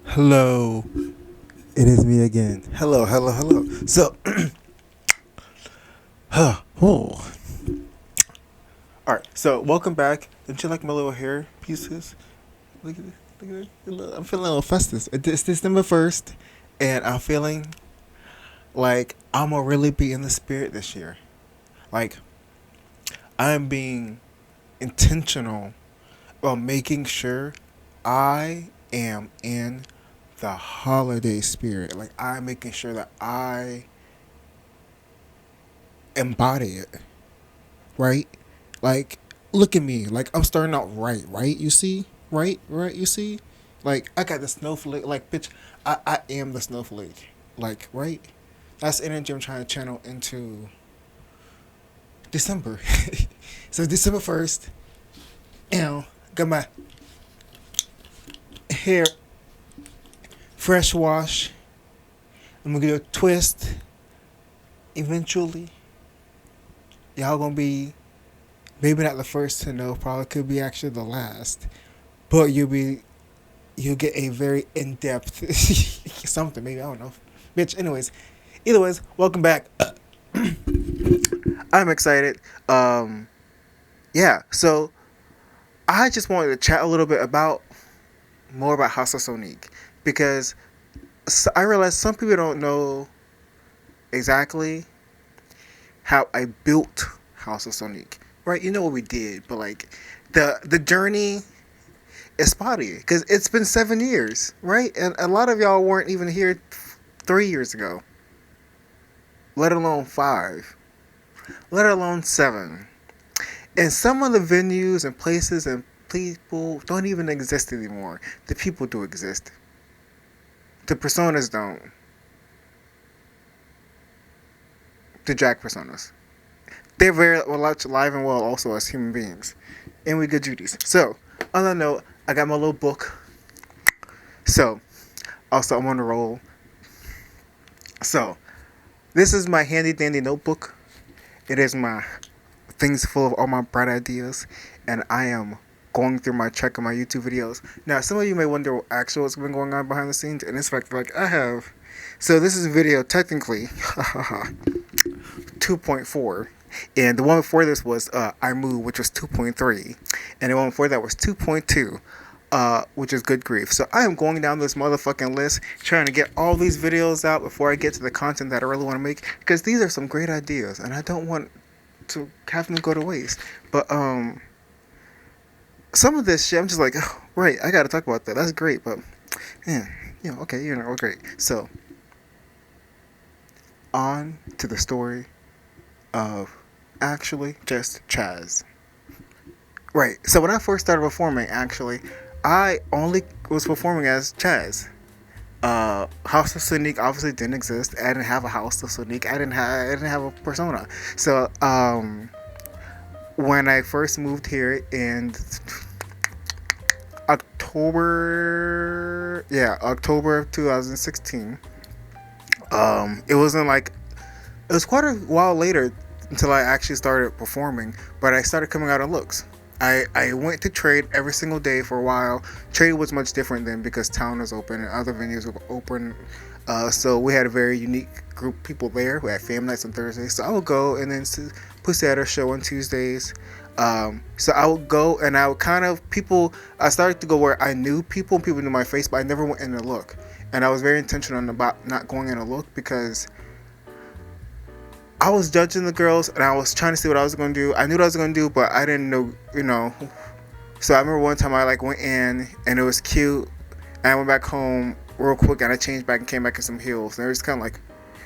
Hello, it is me again. Hello, hello, hello. So, oh. All right. So, welcome back. Don't you like my little hair pieces? Look at this. Look at this. I'm feeling a little festive. It's December 1st, and I'm feeling like I'm gonna really be in the spirit this year. Like I'm being intentional about making sure I am in the holiday spirit. Like I'm making sure that I embody it, right? Like, look at me. Like, I'm starting out right, right? You see? Right, right, you see? Like, I got the snowflake. Like, bitch, I am the snowflake. Like, right? That's the energy I'm trying to channel into December. So, December 1st, got my hair fresh wash. I'm gonna get a twist. Eventually, y'all gonna be maybe not the first to know, probably could be actually the last. But you'll get a very in depth something, maybe, I don't know. Bitch, anyways. Either ways, welcome back. I'm excited. Yeah, so I just wanted to chat a little bit about more about House of Sonique because I realized some people don't know exactly how I built House of Sonique. Right? You know what we did, but like the journey is spotty because it's been 7 years, right? And a lot of y'all weren't even here 3 years ago, let alone five, let alone seven. And some of the venues and places and people don't even exist anymore. The people do exist. The personas don't. The drag personas. They're very much alive and well also as human beings. And we good Judies. So, on that note, I got my little book. So, also I'm on a roll. So, this is my handy dandy notebook. It is my things full of all my bright ideas. And I am going through my check of my YouTube videos. Now, some of you may wonder actually what's been going on behind the scenes, and it's like I have. So this is video technically 2.4, and the one before this was I Move, which was 2.3, and the one before that was 2.2. Which is good grief. So I am going down this motherfucking list, trying to get all these videos out before I get to the content that I really want to make, because these are some great ideas, and I don't want to have them go to waste. But some of this shit, I'm just like, oh, right, I gotta talk about that. That's great, but yeah, okay, great. So, on to the story of actually just Chaz. Right. So when I first started performing, actually, I only was performing as Chaz. House of Sonique obviously didn't exist. I didn't have a House of Sonique. I didn't have a persona. So when I first moved here in October of 2016. It wasn't like it was quite a while later until I actually started performing, but I started coming out in looks. I went to trade every single day for a while. Trade was much different then because town was open and other venues were open. So we had a very unique group of people there who had fam nights on Thursdays. So I would go and then Pussy had a show on Tuesdays. So I would go and I would I started to go where I knew people knew my face, but I never went in to look. And I was very intentional about not going in to look because I was judging the girls and I was trying to see what I was going to do. I knew what I was going to do, but I didn't know. So I remember one time I went in and it was cute. And I went back home real quick and I changed back and came back in some heels. And it was kind of like,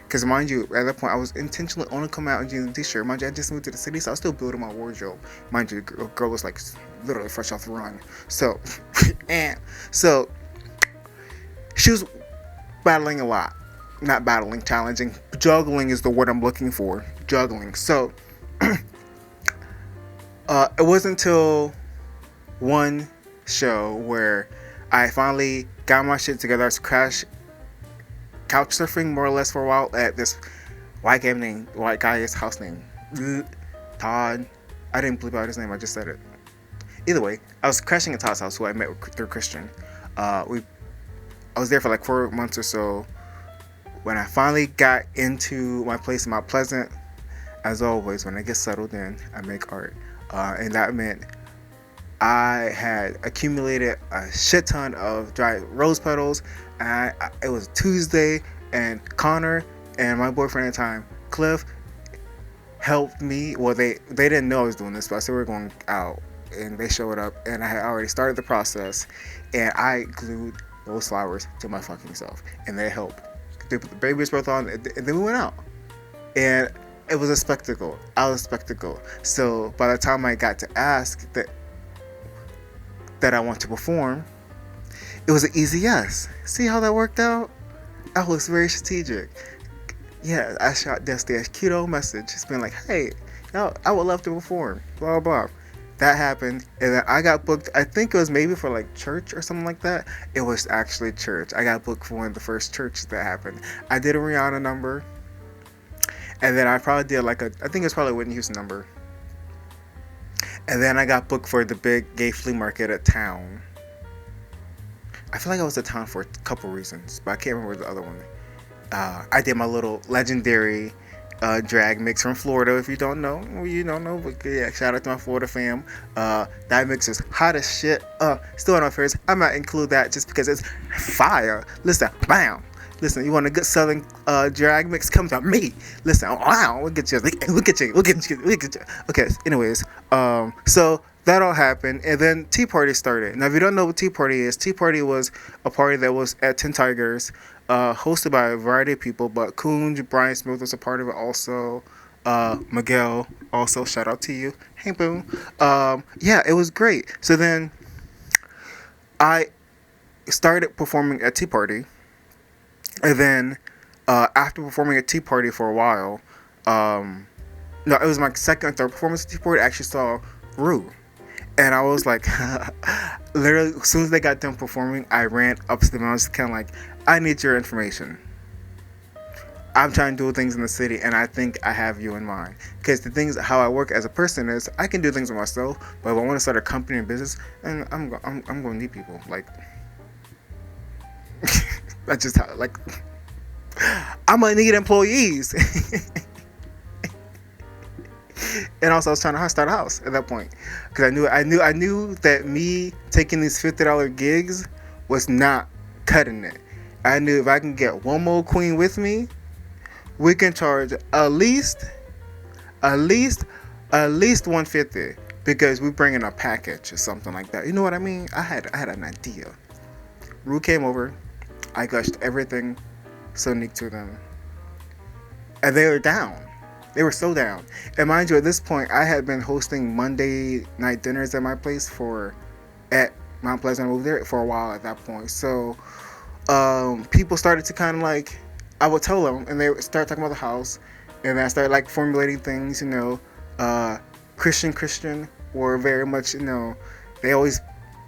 because mind you, at that point I was intentionally only coming out in jeans and t-shirt. Mind you, I just moved to the city, so I was still building my wardrobe. Mind you, the girl was like literally fresh off the run. So, and so she was battling a lot. Not battling, challenging. Juggling is the word I'm looking for. Juggling. So, it wasn't until one show where I finally got my shit together. I was couch surfing more or less for a while at this white guy's house name. Todd. I didn't bleep out his name, I just said it. Either way, I was crashing at Todd's house, who I met through Christian. We I was there for like 4 months or so. When I finally got into my place in Mount Pleasant, as always, when I get settled in, I make art. And that meant I had accumulated a shit ton of dried rose petals. And it was Tuesday, and Connor and my boyfriend at the time, Cliff, helped me. Well, they didn't know I was doing this, but I said we were going out, and they showed up, and I had already started the process, and I glued those flowers to my fucking self, and they helped. They put the baby's breath on, and then we went out, and it was a spectacle. I was a spectacle. So by the time I got to ask that I want to perform, it was an easy yes. See how that worked out? I was very strategic. Yeah, I shot Dusty a cute old message. It's been like, hey, I would love to perform. Blah, blah. That happened. And then I got booked. I think it was maybe for like church or something like that. It was actually church. I got booked for one of the first churches that happened. I did a Rihanna number. And then I probably did like I think it was probably a Whitney Houston number. And then I got booked for the big gay flea market at town. I feel like I was at town for a couple reasons, but I can't remember the other one. I did my little legendary drag mix from Florida. If you don't know, you don't know. But yeah, shout out to my Florida fam. That mix is hot as shit. Still on my favorites. I might include that just because it's fire. Listen, bam. Listen, you want a good southern drag mix? Come to me. Listen, wow, we'll get you. We'll get you. Okay, anyways, so that all happened, and then Tea Party started. Now, if you don't know what Tea Party is, Tea Party was a party that was at Ten Tigers, hosted by a variety of people, but Coonj, Brian Smith was a part of it also. Miguel, also, shout out to you. Hey, boom. Yeah, it was great. So then I started performing at Tea Party. And then, after performing at Tea Party for a while, no, it was my second or third performance at Tea Party. I actually saw Rue. And I was like, literally, as soon as they got done performing, I ran up to them. I was kind of like, I need your information. I'm trying to do things in the city, and I think I have you in mind. Because the things, how I work as a person is, I can do things with myself, but if I want to start a company and business, and I'm going to need people. Like, that's just how, like, I'm gonna need employees. And also, I was trying to start a house at that point, because I knew that me taking these $50 gigs was not cutting it. I knew if I can get one more queen with me, we can charge at least $150, because we bring in a package or something like that. You know what I mean? I had an idea. Rue came over. I gushed everything so unique to them. And they were down. They were so down. And mind you, at this point, I had been hosting Monday night dinners at my place at Mount Pleasant. I moved there for a while at that point. So people started to kind of like, I would tell them, and they would start talking about the house. And then I started like formulating things, Christian were very much, they always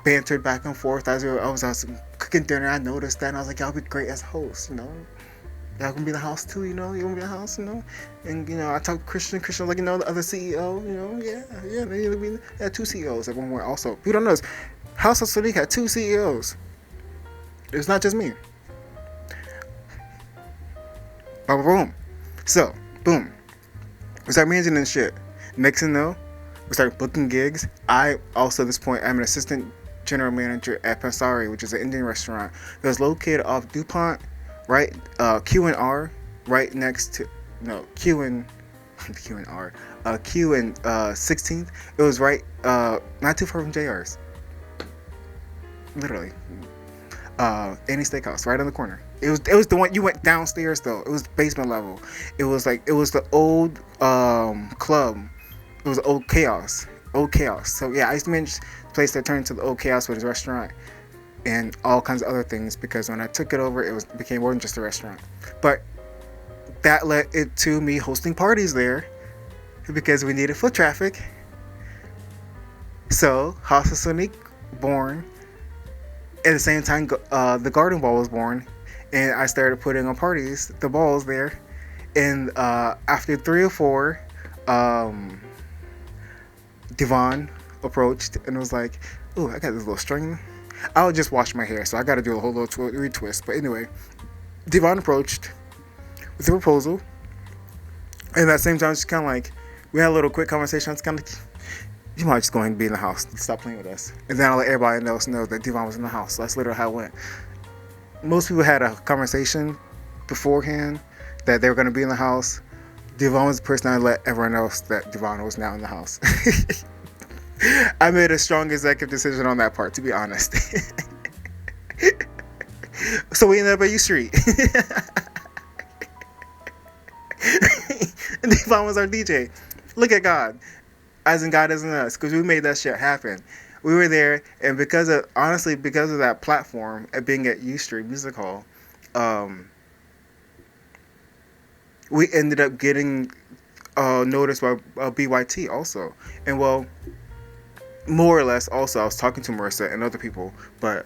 bantered back and forth. I was cooking dinner. I noticed that, and I was like, y'all be great as hosts, Y'all gonna be in the house too, you gonna be in the house, And I talked Christian was like, the other CEO, they had two CEOs at one point. Also, people don't know this. House of Sadiq had two CEOs. It's not just me. Boom. So, boom. We start managing and shit. Next thing you know, we start booking gigs. I also, at this point, I'm an assistant general manager at Pasari, which is an Indian restaurant that's located off DuPont, right? Q&R, right next to, Q and 16th. It was right, not too far from JR's. Literally. Any Steakhouse, right on the corner. It was the one you went downstairs though. It was basement level. It was the old club. It was Old Chaos. So yeah, I used to manage the place that turned into the Old Chaos with his restaurant and all kinds of other things, because when I took it over, it became more than just a restaurant. But that led it to me hosting parties there because we needed foot traffic. So House of Sonic born. At the same time, the Garden Ball was born, and I started putting on parties, the balls there. And after 3 or 4, Devon approached and was like, "Ooh, I got this little string. I'll just wash my hair, so I got to do a whole little retwist. But anyway, Devon approached with a proposal, and at the same time, it's kind of like we had a little quick conversation. It's kind of like, you might just go ahead and be in the house. Stop playing with us. And then I'll let everybody else know that Devon was in the house. So that's literally how it went. Most people had a conversation beforehand that they were going to be in the house. Devon was the person that let everyone else that Devon was now in the house. I made a strong executive decision on that part, to be honest. So we ended up at U Street. And Devon was our DJ. Look at God. As in God isn't us. Because we made that shit happen. We were there, and because of that platform at being at U Street Music Hall, we ended up getting noticed by BYT also. And well, more or less also, I was talking to Marissa and other people, but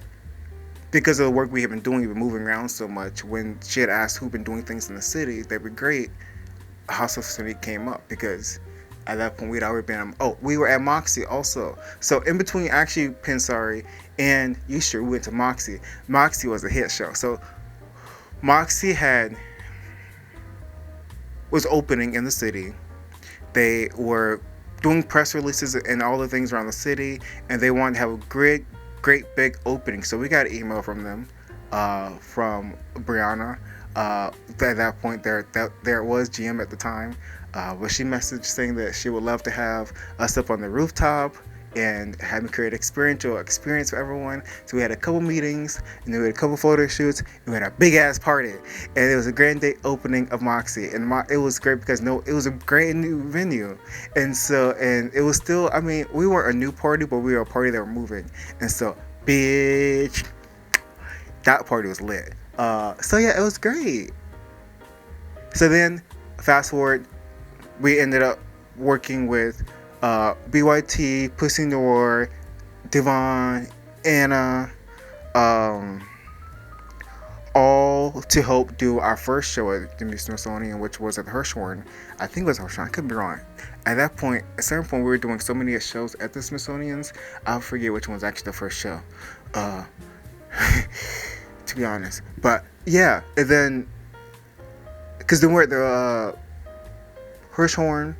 because of the work we have been doing, we've been moving around so much, when she had asked who'd been doing things in the city, that'd be great, House of City came up, because at that point we'd already been, we were at Moxie also. So in between actually Pensari and U Street, we went to Moxie. Moxie was a hit show. So Moxie was opening in the city. They were doing press releases and all the things around the city, and they wanted to have a great big opening. So we got an email from them, from Brianna. At that point, there was GM at the time, but she messaged saying that she would love to have us up on the rooftop and have me create experiential experience for everyone. So we had a couple meetings, and then we had a couple photo shoots, and we had a big ass party, and it was a grand day opening of Moxie, and it was great because it was a great new venue, and it was still, I mean, we weren't a new party, but we were a party that were moving, and so bitch, that party was lit. So yeah, it was great. So then, fast forward, we ended up working with BYT, Pussy Noir, Devon, Anna, all to help do our first show at the Smithsonian, which was at the Hirshhorn. I think it was Hirshhorn, I could be wrong. At a certain point, we were doing so many shows at the Smithsonian's, I'll forget which one was actually the first show. To be honest. But yeah, and then, because then we're at the Hirshhorn,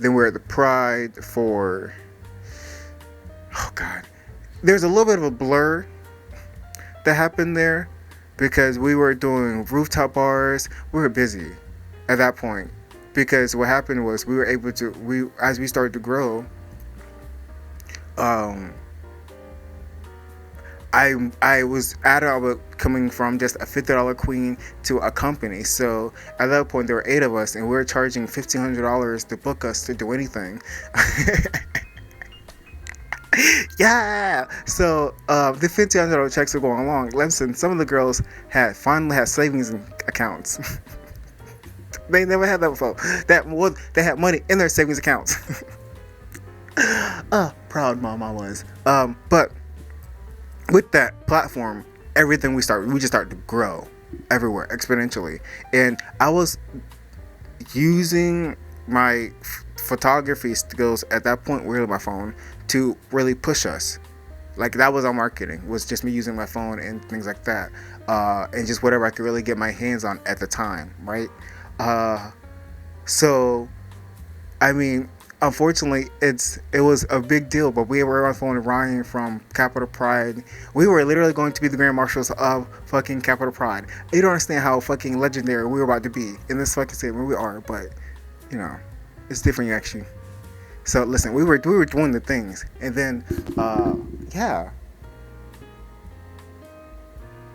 then we're at the Pride for, oh God, there's a little bit of a blur that happened there, because we were doing rooftop bars. We were busy at that point, because what happened was we were able to, as we started to grow, I was adult coming from just a $50 queen to a company. So at that point there were 8 of us, and we were charging $1,500 to book us to do anything. Yeah. So the $1,500 checks were going along. Listen, some of the girls finally had savings accounts. They never had that before. They had money in their savings accounts. Proud mom I was. But with that platform, everything we just started to grow everywhere exponentially. And I was using my photography skills at that point, really my phone, to really push us. Like, that was our marketing, was just me using my phone and things like that, and just whatever I could really get my hands on at the time, right? So I mean, unfortunately, it was a big deal, but we were on the phone with Ryan from Capital Pride. We were literally going to be the Grand Marshals of fucking Capital Pride. You don't understand how fucking legendary we were about to be in this fucking city. We are, but you know, it's different actually. So listen, we were doing the things, and then yeah.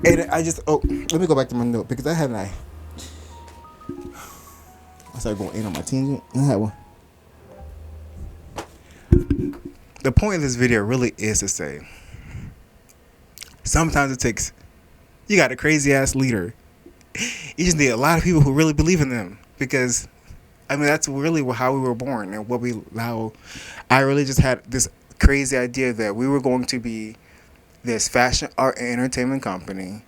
And I just let me go back to my note, because I started going in on my tangent. I had one. The point of this video really is to say, sometimes it takes, you got a crazy ass leader. You just need a lot of people who really believe in them, because I mean, that's really how we were born, and how I really just had this crazy idea that we were going to be this fashion, art, and entertainment company.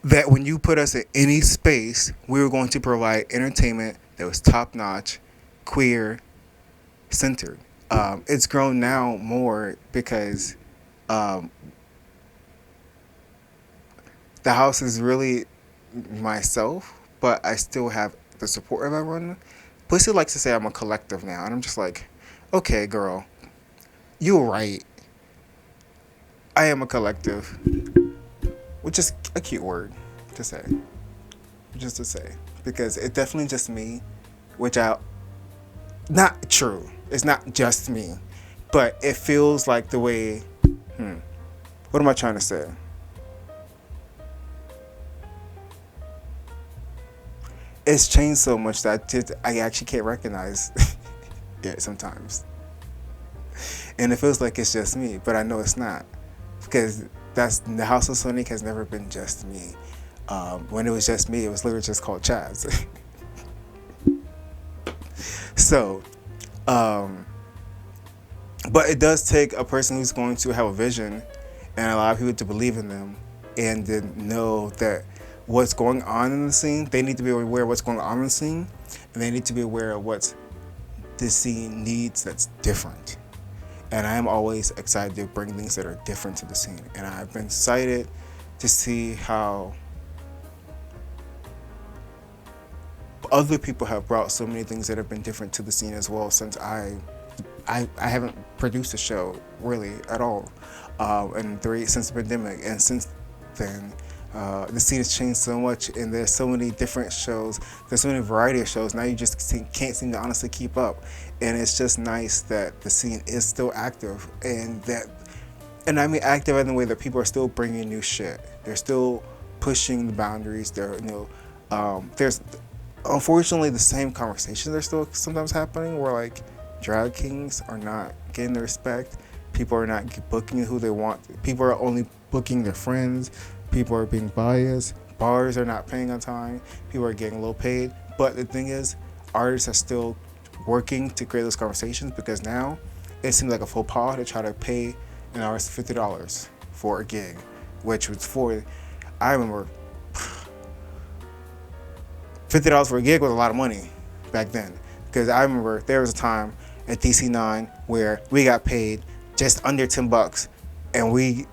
That when you put us in any space, we were going to provide entertainment that was top notch, queer, centered. It's grown now more because um, the house is really myself, but I still have the support of everyone. Pussy likes to say I'm a collective now, and I'm just like, okay, girl, you're right. I am a collective, which is a cute word to say, just to say, because it's definitely just me, which I not true. It's not just me, but it feels like the way. Hmm, what am I trying to say? It's changed so much that I actually can't recognize it sometimes, and it feels like it's just me, but I know it's not because that's the House of Sonic has never been just me. When it was just me, it was literally just called Chaz. So, um, but it does take a person who's going to have a vision and allow people to believe in them and then know that what's going on in the scene, they need to be aware of what's going on in the scene, and they need to be aware of what the scene needs that's different. And I am always excited to bring things that are different to the scene. And I've been excited to see how other people have brought so many things that have been different to the scene as well since I haven't produced a show really at all since the pandemic, and since then the scene has changed so much, and there's so many different shows, there's so many variety of shows now. You just can't seem to honestly keep up, and it's just nice that the scene is still active, and I mean active in the way that people are still bringing new shit. They're still pushing the boundaries. There's unfortunately the same conversations are still sometimes happening where like drag kings are not getting the respect. People are not booking who they want. People are only booking their friends. People are being biased. Bars are not paying on time. People are getting low paid. But the thing is, artists are still working to create those conversations, because now it seems like a faux pas to try to pay an artist $50 for a gig, which was I remember $50 for a gig was a lot of money back then. Because I remember there was a time at DC9 where we got paid just under $10, and we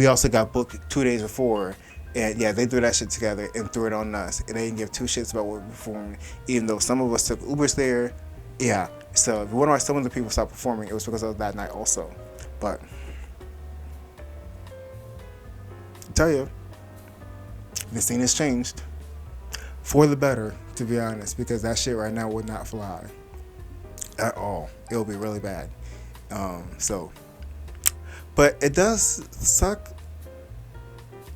also got booked 2 days before, and yeah, they threw that shit together and threw it on us, and they didn't give two shits about what we performed, even though some of us took Ubers there. Yeah, so if you wonder why some of the people stopped performing, it was because of that night also. But I tell you, the scene has changed for the better, to be honest, because that shit right now would not fly at all. It will be really bad. But it does suck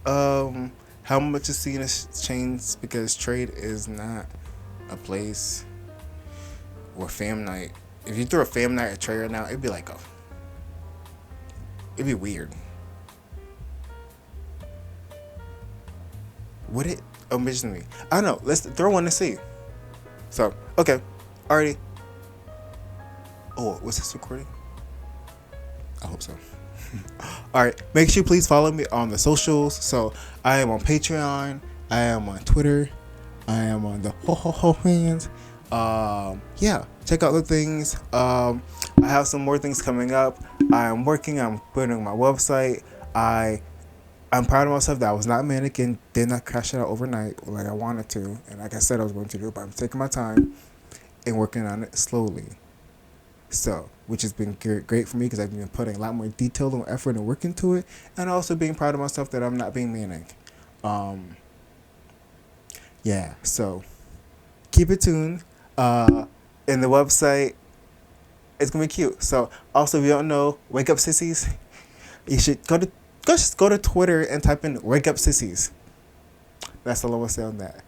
how much the scene has changed, because trade is not a place where fam night. If you threw a fam night at trade right now, it'd be weird. Would it? Originally, I don't know. Let's throw one to see. So, okay, alrighty. Oh, was this recording? I hope so. Alright, make sure you please follow me on the socials. So, I am on Patreon, I am on Twitter, I am on the ho hands. Yeah, check out the things. I have some more things coming up. I'm building my website. I'm proud of myself that I was not manic and did not crash it out overnight like I wanted to, and like I said I was going to do, but I'm taking my time and working on it slowly. So, which has been great for me, because I've been putting a lot more detail and effort and work into it, and also being proud of myself that I'm not being manic. Yeah, so keep it tuned. In the website, it's gonna be cute. So, also, if you don't know, Wake Up Sissies, you should just go to Twitter and type in Wake Up Sissies. That's all I want to say on that.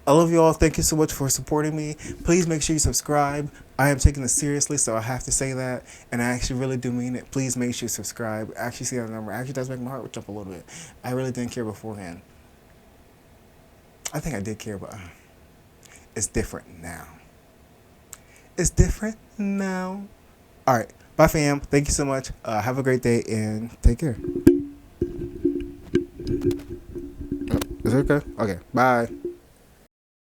I love you all. Thank you so much for supporting me. Please make sure you subscribe. I am taking this seriously, so I have to say that, and I actually really do mean it. Please make sure you subscribe. Actually, see that number. Actually, does make my heart jump a little bit. I really didn't care beforehand. I think I did care, but it's different now. It's different now. All right. Bye, fam. Thank you so much. Have a great day, and take care. Is it okay? Okay. Bye.